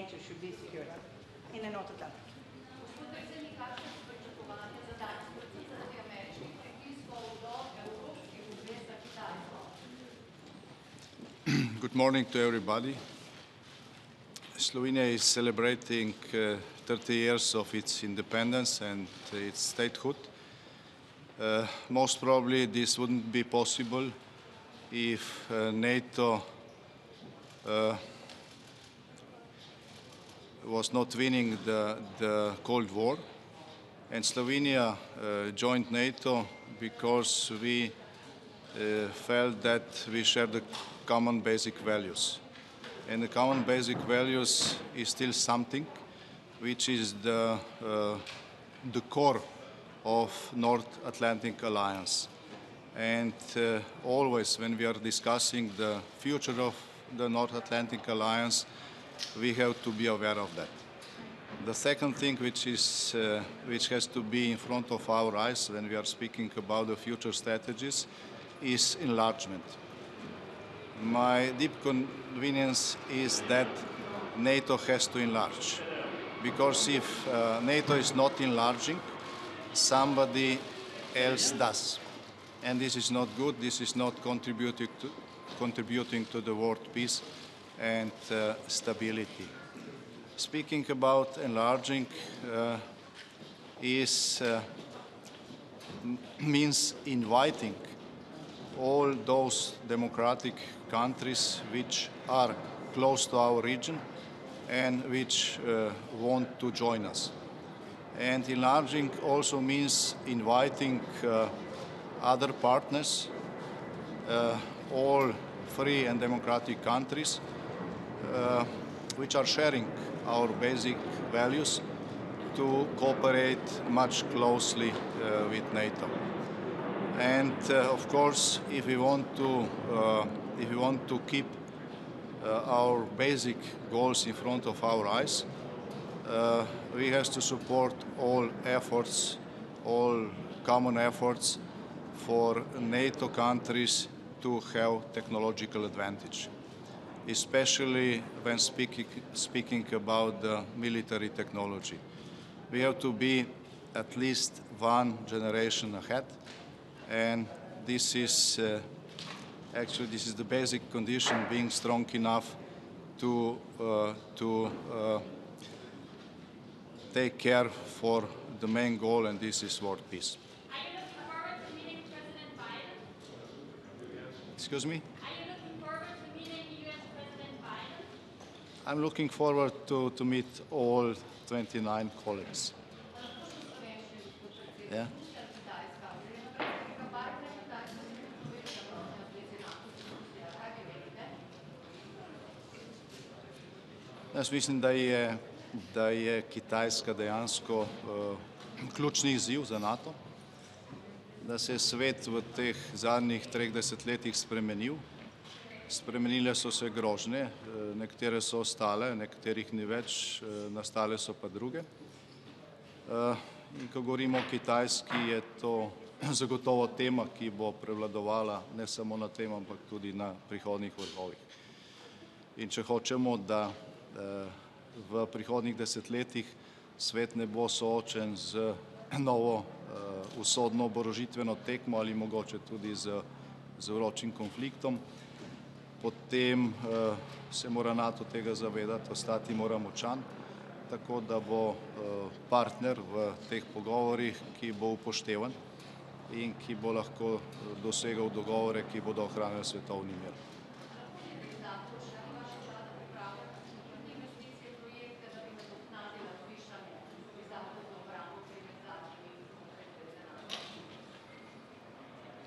NATO should be secured in the North Atlantic. Good morning to everybody. Slovenia is celebrating 30 years of its independence and its statehood. Most probably this wouldn't be possible if NATO was not winning the Cold War, and Slovenia joined NATO because we felt that we share the common basic values. And the common basic values is still something which is the core of North Atlantic Alliance. And always when we are discussing the future of the North Atlantic Alliance, we have to be aware of that. The second thing which has to be in front of our eyes when we are speaking about the future strategies is enlargement. My deep convenience is that NATO has to enlarge, because if NATO is not enlarging, somebody else does. And this is not good, this is not contributing to the world peace and stability. Speaking about enlarging means inviting all those democratic countries which are close to our region and which want to join us. And enlarging also means inviting other partners, all free and democratic countries, which are sharing our basic values, to cooperate much closely with NATO. And of course, if we want to keep our basic goals in front of our eyes, we have to support all efforts, all common efforts for NATO countries to have technological advantage, especially when speaking about the military technology. We have to be at least one generation ahead. And this is the basic condition, being strong enough to take care for the main goal, and this is world peace. Are you looking forward to meeting President Biden? Excuse me? Are you looking forward to meeting U.S. President Biden? I'm looking forward to meet all 29 colleagues. Yeah? Jaz mislim, da je Kitajska dejansko ključni izziv za NATO, da se je svet v teh zadnjih 3 desetletjih spremenil. Spremenile so se grožnje, nekatere so ostale, nekaterih ni več, nastale so pa druge. In ko govorimo o Kitajski, je to zagotovo tema, ki bo prevladovala ne samo na tem, ampak tudi na prihodnjih vrhovih. In če hočemo, da v prihodnjih desetletjih svet ne bo soočen z novo usodno oborožitveno tekmo ali mogoče tudi z vročim konfliktom, potem se mora NATO tega zavedati, ostati mora močan, tako da bo partner v teh pogovorih, ki bo upoštevan in ki bo lahko dosegal dogovore, ki bodo ohranjali svetovni mir.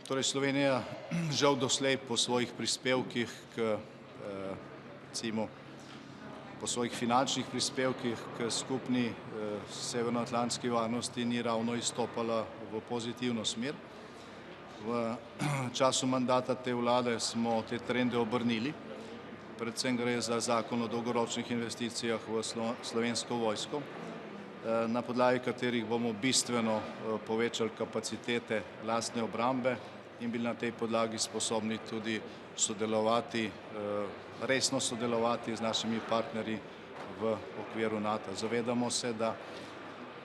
Torej Slovenija žal doslej po svojih prispevkih po svojih finančnih prispevkih k skupni severnoatlantski varnosti ni ravno izstopala v pozitivno smer. V času mandata te vlade smo te trende obrnili. Predvsem gre za zakon o dolgoročnih investicijah v Slovensko vojsko, na podlagi katerih bomo bistveno povečali kapacitete lastne obrambe in bili na tej podlagi sposobni tudi sodelovati, resno sodelovati z našimi partnerji v okviru NATO. Zavedamo se, da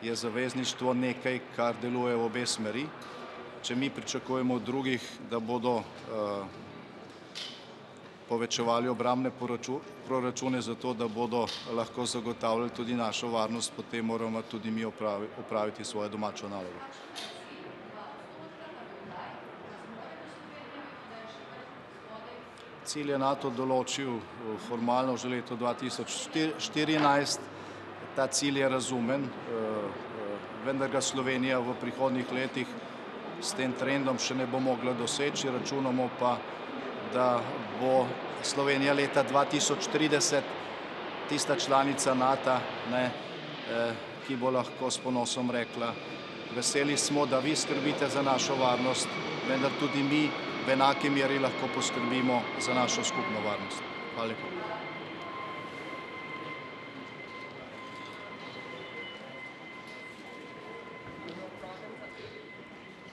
je zavezništvo nekaj, kar deluje v obe smeri. Če mi pričakujemo od drugih, da bodo povečevali obrambne proračune za to, da bodo lahko zagotavljali tudi našo varnost, potem moramo tudi mi opraviti svojo domačo nalogo. Cilj je NATO določil formalno že leto 2014. Ta cilj je razumen, vendar ga Slovenija v prihodnjih letih s tem trendom še ne bo mogla doseči. Računamo pa, da bo Slovenija leta 2030 tista članica NATO, ki bo lahko s ponosom rekla, veseli smo, da vi skrbite za našo varnost, vendar tudi mi v enaki meri lahko poskrbimo za našo skupno varnost. Hvala lepa.